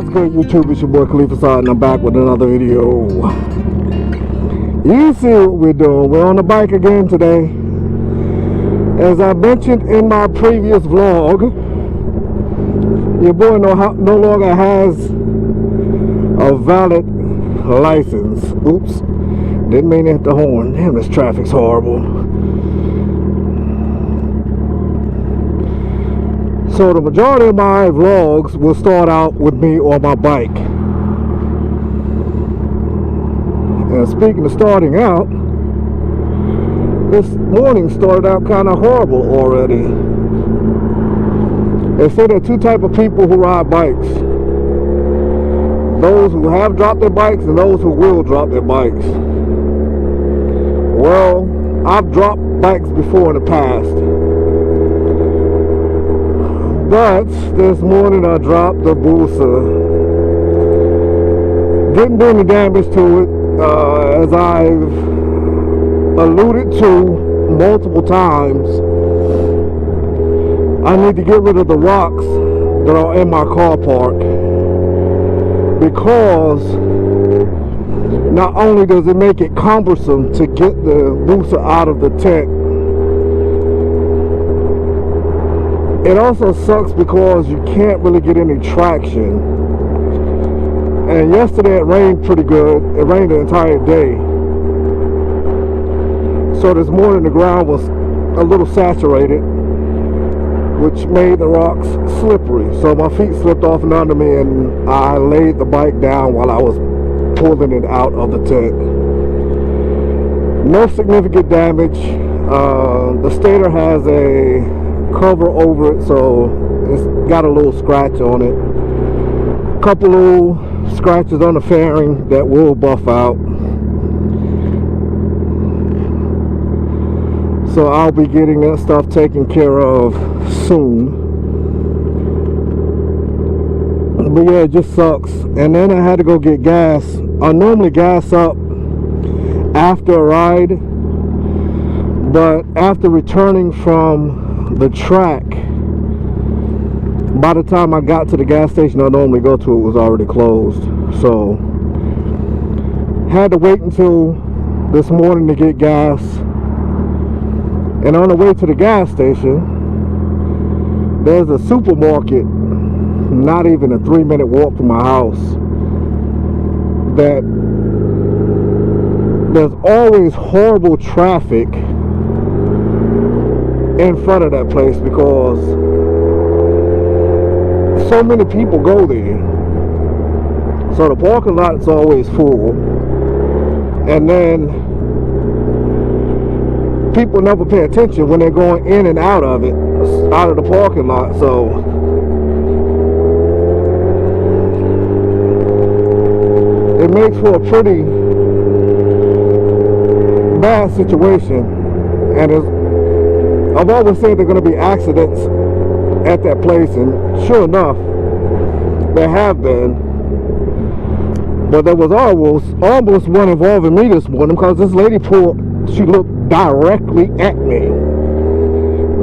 What's good, YouTube? It's your boy Khalifa Saad, and I'm back with another video. You see what we're doing. We're on the bike again today. As I mentioned in my previous vlog, your boy no longer has a valid license. Oops, didn't mean to hit the horn. Damn, this traffic's horrible. So the majority of my vlogs will start out with me on my bike. And speaking of starting out, this morning started out kind of horrible already. They say there are two types of people who ride bikes. Those who have dropped their bikes and those who will drop their bikes. Well, I've dropped bikes before in the past. But this morning I dropped the Busa. Didn't do any damage to it, as I've alluded to multiple times. I need to get rid of the rocks that are in my car park, because not only does it make it cumbersome to get the Busa out of the tent, it also sucks because you can't really get any traction. And yesterday it rained pretty good. It rained the entire day. So this morning the ground was a little saturated, which made the rocks slippery. So my feet slipped off and under me, and I laid the bike down while I was pulling it out of the tent. No significant damage. The stator has a cover over it, so it's got a little scratch on it. A couple little scratches on the fairing that will buff out. So I'll be getting that stuff taken care of soon. But yeah, it just sucks. And then I had to go get gas. I normally gas up after a ride, but after returning from the track, by the time I got to the gas station I normally go to, it was already closed. So had to wait until this morning to get gas. And on the way to the gas station, there's a supermarket not even a 3-minute walk from my house, that there's always horrible traffic in front of that place because so many people go there. So the parking lot's always full, and then people never pay attention when they're going in and out of it, out of the parking lot. So it makes for a pretty bad situation. And I've always said there are going to be accidents at that place, and sure enough, there have been. But there was almost one involving me this morning, because this lady she looked directly at me,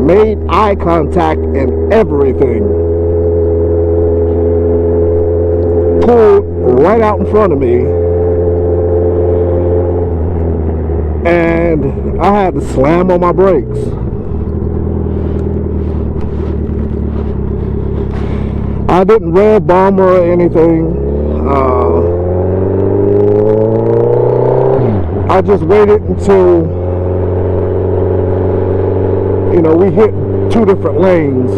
made eye contact and everything, pulled right out in front of me, and I had to slam on my brakes. I didn't red bomb her or anything. I just waited until, we hit two different lanes,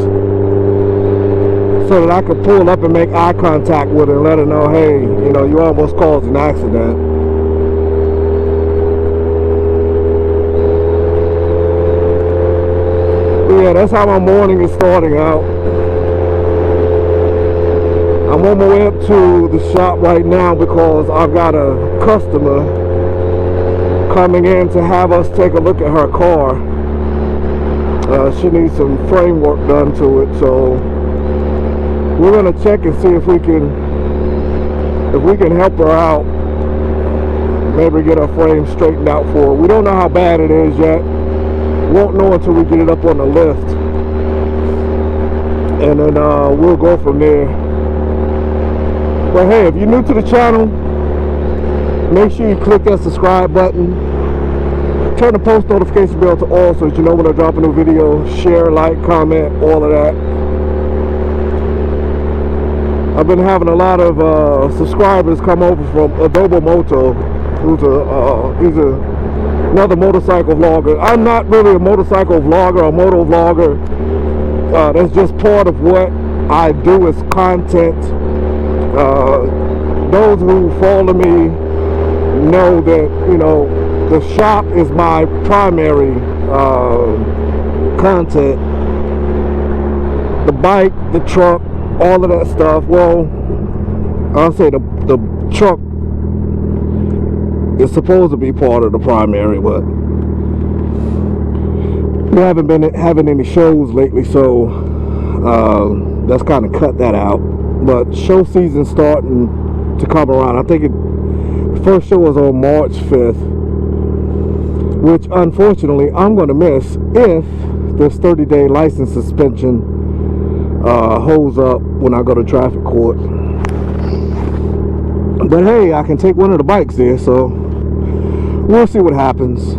so that I could pull up and make eye contact with her and let her know, hey, you almost caused an accident. But yeah, that's how my morning is starting out. I'm on my way up to the shop right now because I've got a customer coming in to have us take a look at her car. She needs some framework done to it, so we're gonna check and see if we can help her out. Maybe get her frame straightened out for her. We don't know how bad it is yet. Won't know until we get it up on the lift, and then we'll go from there. But hey, if you're new to the channel, make sure you click that subscribe button. Turn the post notification bell to all so that you know when I drop a new video. Share, like, comment, all of that. I've been having a lot of subscribers come over from Adobo Moto, he's another motorcycle vlogger. I'm not really a motorcycle vlogger or moto vlogger. That's just part of what I do as content. Those who follow me know that, you know, the shop is my primary content. The bike, the truck, all of that stuff. Well, I'll say the truck is supposed to be part of the primary, but we haven't been having any shows lately, so that's kind of cut that out. But show season starting to come around. I think the first show was on March 5th, which unfortunately I'm going to miss if this 30-day license suspension holds up when I go to traffic court. But hey, I can take one of the bikes there, so we'll see what happens.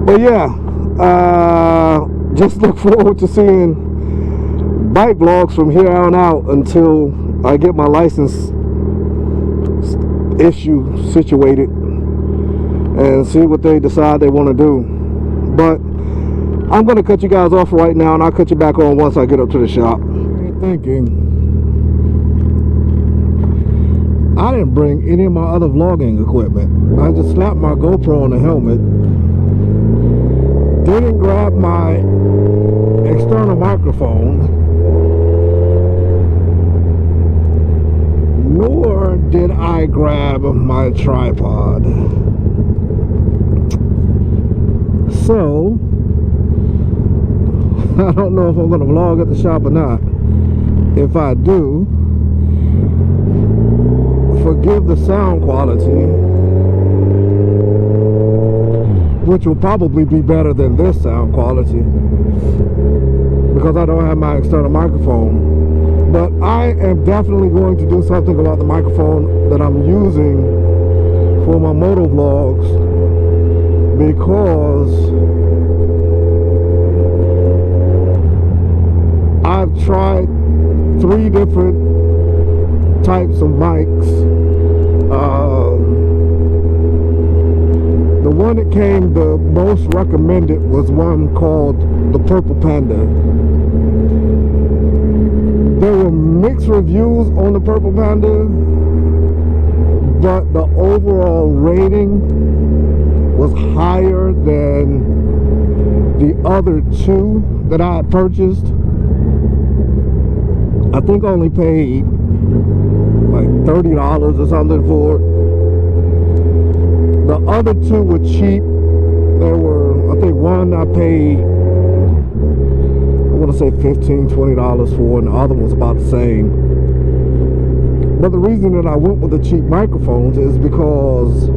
But yeah, just look forward to seeing bike vlogs from here on out until I get my license issue situated and see what they decide they want to do. But I'm going to cut you guys off right now, and I'll cut you back on once I get up to the shop. Thinking I didn't bring any of my other vlogging equipment. I just slapped my GoPro on the helmet. Didn't grab my external microphone, nor did I grab my tripod. So I don't know if I'm going to vlog at the shop or not. If I do, forgive the sound quality, which will probably be better than this sound quality because I don't have my external microphone. But I am definitely going to do something about the microphone that I'm using for my moto vlogs, because I've tried 3 different types of mics. The one that came the most recommended was one called the Purple Panda. There were mixed reviews on the Purple Panda, but the overall rating was higher than the other 2 that I had purchased. I think I only paid like $30 or something for it. The other 2 were cheap. There were, I think one I paid, I want to say $15, $20 for, and the other one was about the same. But the reason that I went with the cheap microphones is because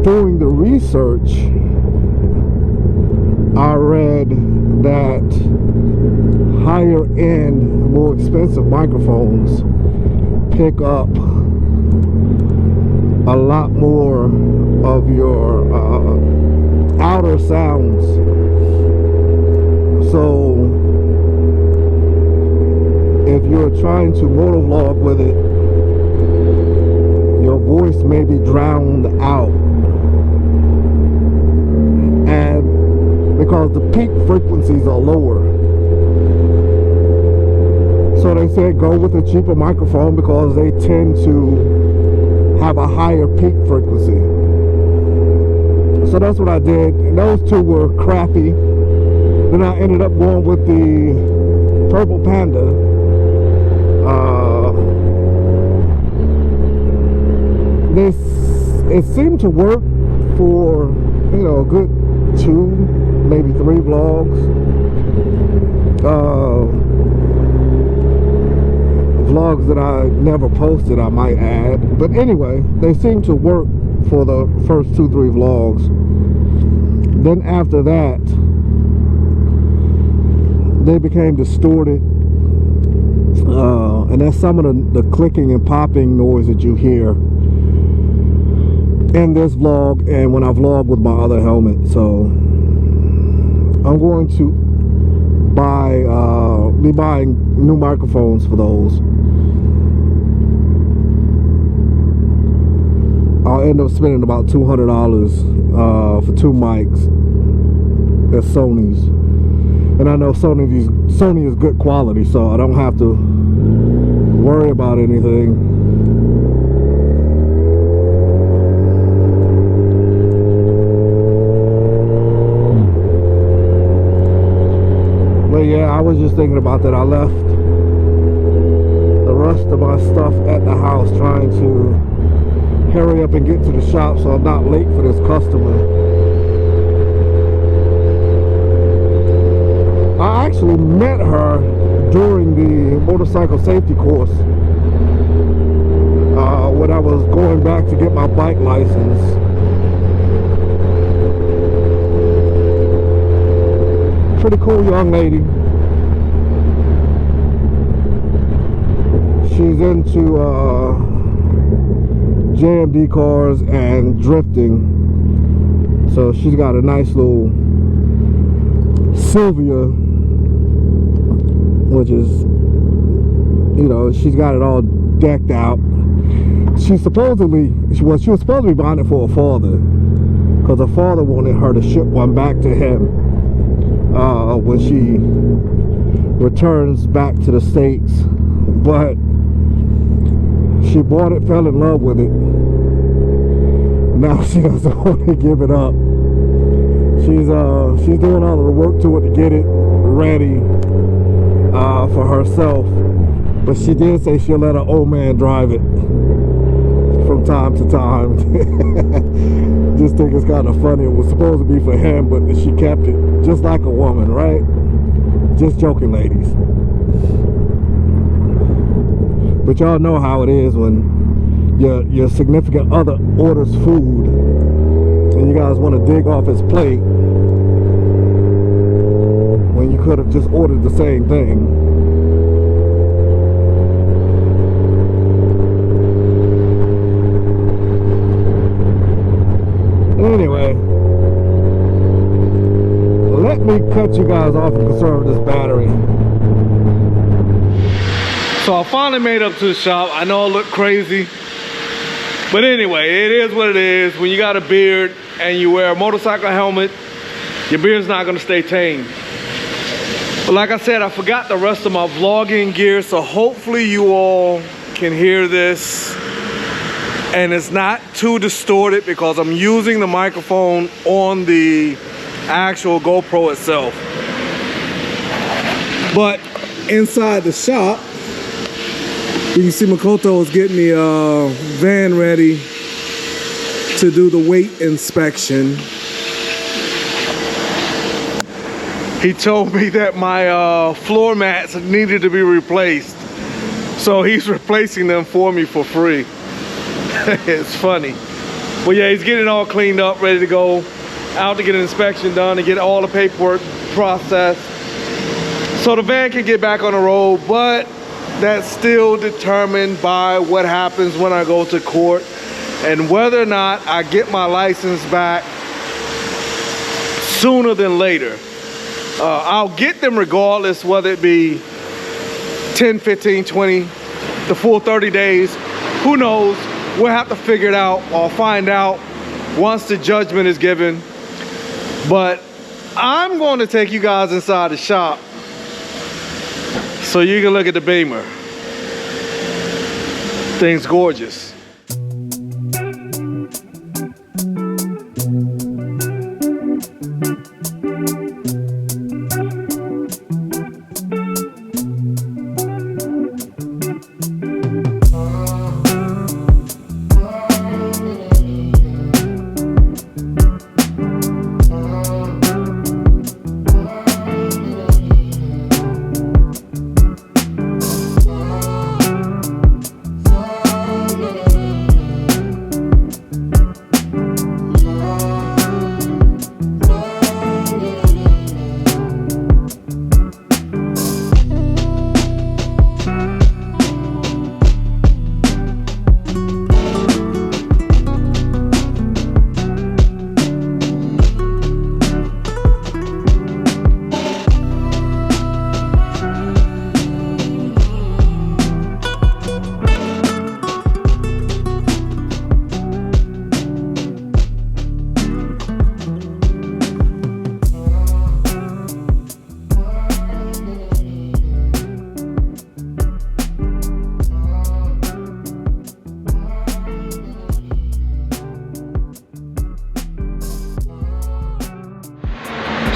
doing the research, I read that higher end, more expensive microphones pick up a lot more of your outer sounds. So if you're trying to motovlog with it, your voice may be drowned out. And because the peak frequencies are lower. So they said go with a cheaper microphone because they tend to have a higher peak frequency. So that's what I did. And those 2 were crappy. Then I ended up going with the Purple Panda. It seemed to work for, you know, a good 2, maybe 3 vlogs. Vlogs that I never posted, I might add. But anyway, they seem to work for the first 2-3 vlogs. Then after that, they became distorted. And that's some of the clicking and popping noise that you hear in this vlog and when I vlog with my other helmet. So I'm going to be buying new microphones for those. I'll end up spending about $200 for 2 mics. They're Sony's, and I know Sony is good quality, so I don't have to worry about anything. But yeah, I was just thinking about that. I left the rest of my stuff at the house, trying to hurry up and get to the shop so I'm not late for this customer. I actually met her during the motorcycle safety course when I was going back to get my bike license. Pretty cool young lady. She's into JMD cars and drifting, so she's got a nice little Sylvia, which is, you know, she's got it all decked out. She was supposed to be buying it for her father, because her father wanted her to ship one back to him when she returns back to the States. But she bought it, fell in love with it. Now she doesn't want to give it up. She's doing all of the work to it to get it ready for herself. But she did say she'll let her old man drive it from time to time. Just think it's kind of funny. It was supposed to be for him, but she kept it just like a woman, right? Just joking, ladies. But y'all know how it is when your significant other orders food and you guys want to dig off his plate when you could have just ordered the same thing. Anyway, let me cut you guys off and conserve this battery. So I finally made up to the shop. I know I look crazy, but anyway, it is what it is. When you got a beard and you wear a motorcycle helmet, your beard's not gonna stay tame. But like I said, I forgot the rest of my vlogging gear, so hopefully you all can hear this and it's not too distorted because I'm using the microphone on the actual GoPro itself. But inside the shop, you can see Makoto is getting the van ready to do the weight inspection. He told me that my floor mats needed to be replaced, so he's replacing them for me for free. It's funny. Well, yeah, he's getting it all cleaned up, ready to go out to get an inspection done and get all the paperwork processed so the van can get back on the road. But that's still determined by what happens when I go to court and whether or not I get my license back sooner than later. I'll get them regardless, whether it be 10, 15, 20, the full 30 days. Who knows? We'll have to figure it out or find out once the judgment is given. But I'm going to take you guys inside the shop so you can look at the Beamer. Thing's gorgeous.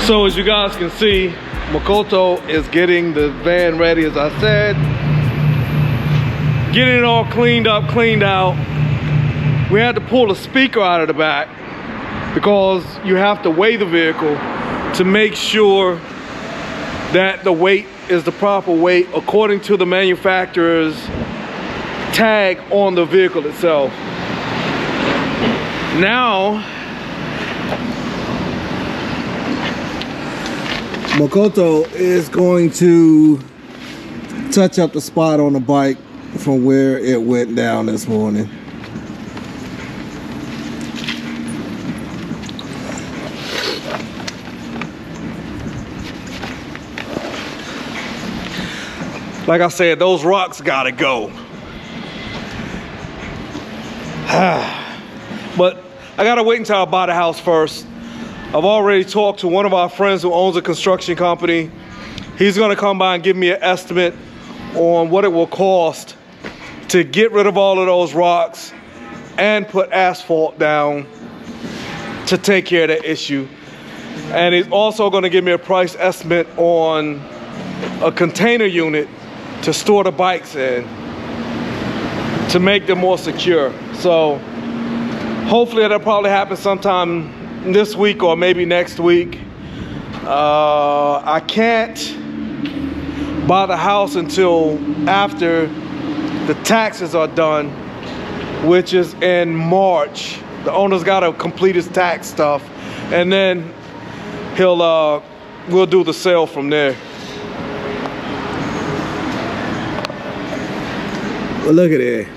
So as you guys can see, Makoto is getting the van ready, as I said. Getting it all cleaned up, cleaned out. We had to pull the speaker out of the back because you have to weigh the vehicle to make sure that the weight is the proper weight according to the manufacturer's tag on the vehicle itself. Now, Makoto is going to touch up the spot on the bike from where it went down this morning. Like I said, those rocks gotta go. But I gotta wait until I buy the house first. I've already talked to one of our friends who owns a construction company. He's gonna come by and give me an estimate on what it will cost to get rid of all of those rocks and put asphalt down to take care of that issue. And he's also gonna give me a price estimate on a container unit to store the bikes in to make them more secure. So hopefully that'll probably happen sometime this week or maybe next week. I can't buy the house until after the taxes are done, which is in March. The owner's got to complete his tax stuff, and then we'll do the sale from there. Well, look at it.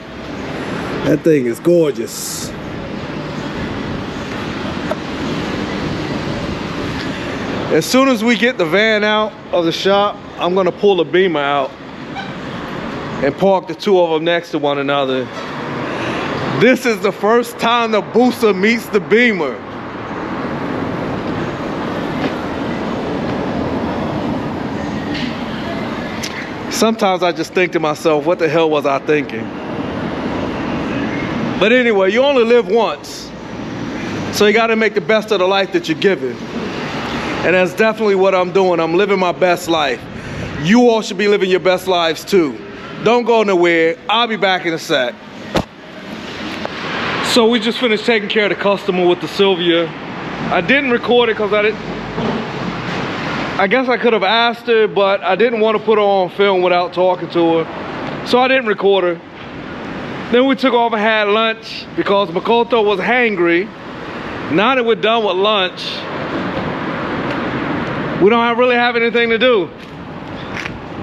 That thing is gorgeous. As soon as we get the van out of the shop, I'm gonna pull the Beamer out and park the two of them next to one another. This is the first time the Busa meets the Beamer. Sometimes I just think to myself, what the hell was I thinking? But anyway, you only live once. So you gotta make the best of the life that you're given. And that's definitely what I'm doing. I'm living my best life. You all should be living your best lives too. Don't go nowhere. I'll be back in a sec. So we just finished taking care of the customer with the Sylvia. I didn't record it because I guess I could have asked her, but I didn't want to put her on film without talking to her. So I didn't record her. Then we took off and had lunch because Makoto was hangry. Now that we're done with lunch, we don't really have anything to do.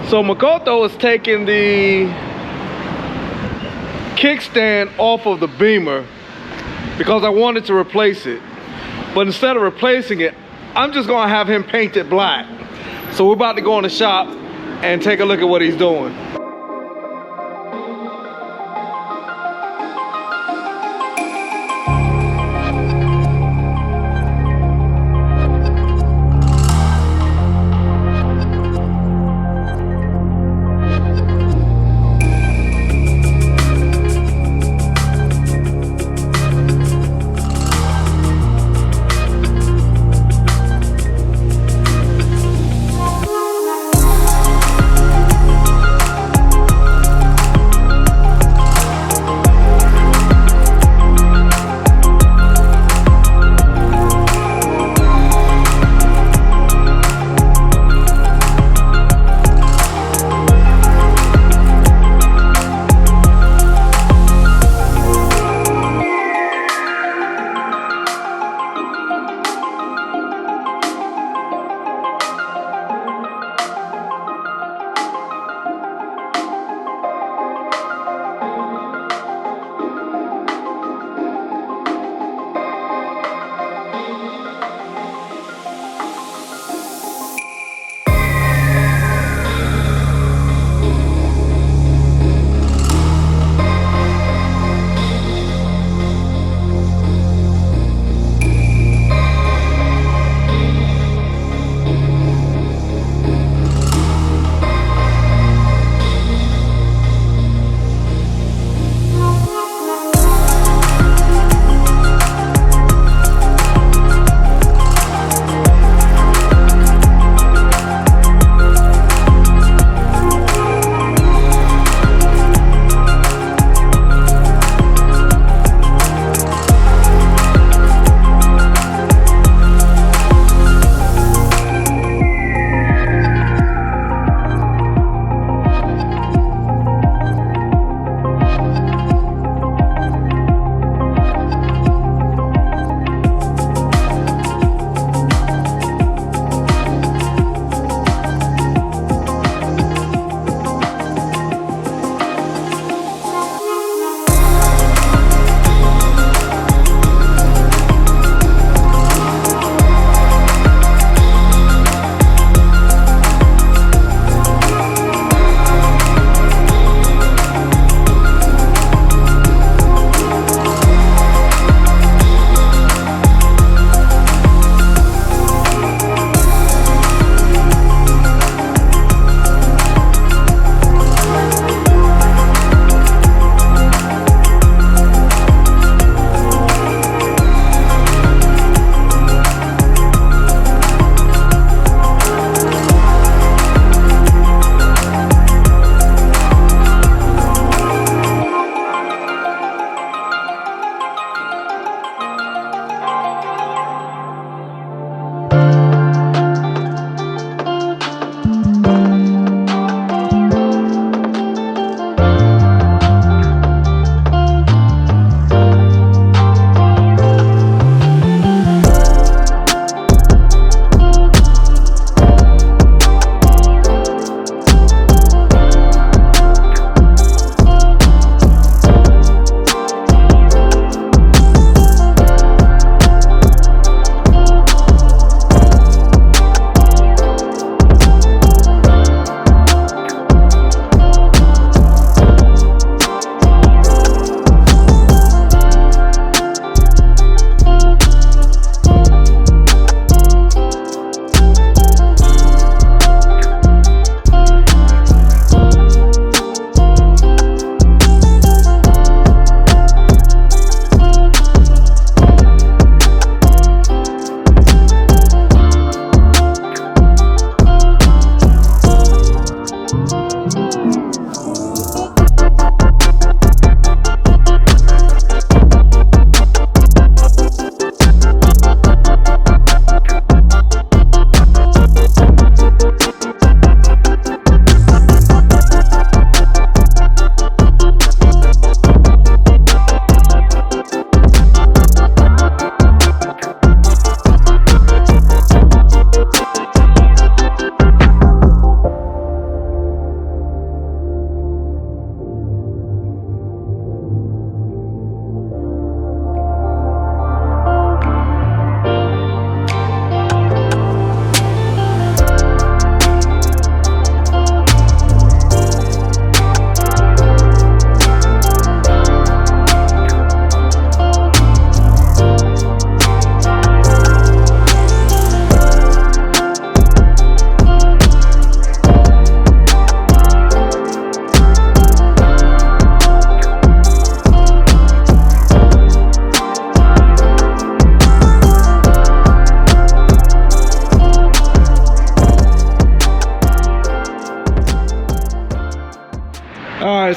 So Makoto is taking the kickstand off of the Beamer because I wanted to replace it. But instead of replacing it, I'm just gonna have him paint it black. So we're about to go in the shop and take a look at what he's doing.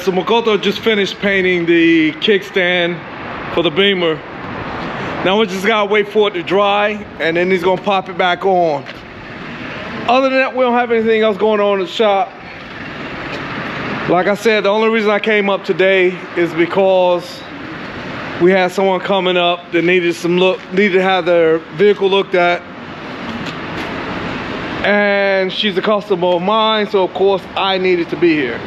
So Makoto just finished painting the kickstand for the Beamer. Now we just gotta wait for it to dry, and then he's gonna pop it back on. Other than that, we don't have anything else going on in the shop. Like I said, the only reason I came up today is because we had someone coming up that needed to have their vehicle looked at. And she's a customer of mine, so of course I needed to be here.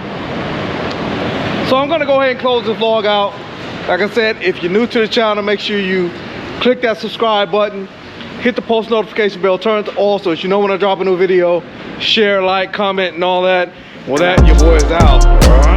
So I'm gonna go ahead and close this vlog out. Like I said, if you're new to the channel, make sure you click that subscribe button, hit the post notification bell, turn it to all so you know when I drop a new video, share, like, comment, and all that. Well, that your boy is out. All right.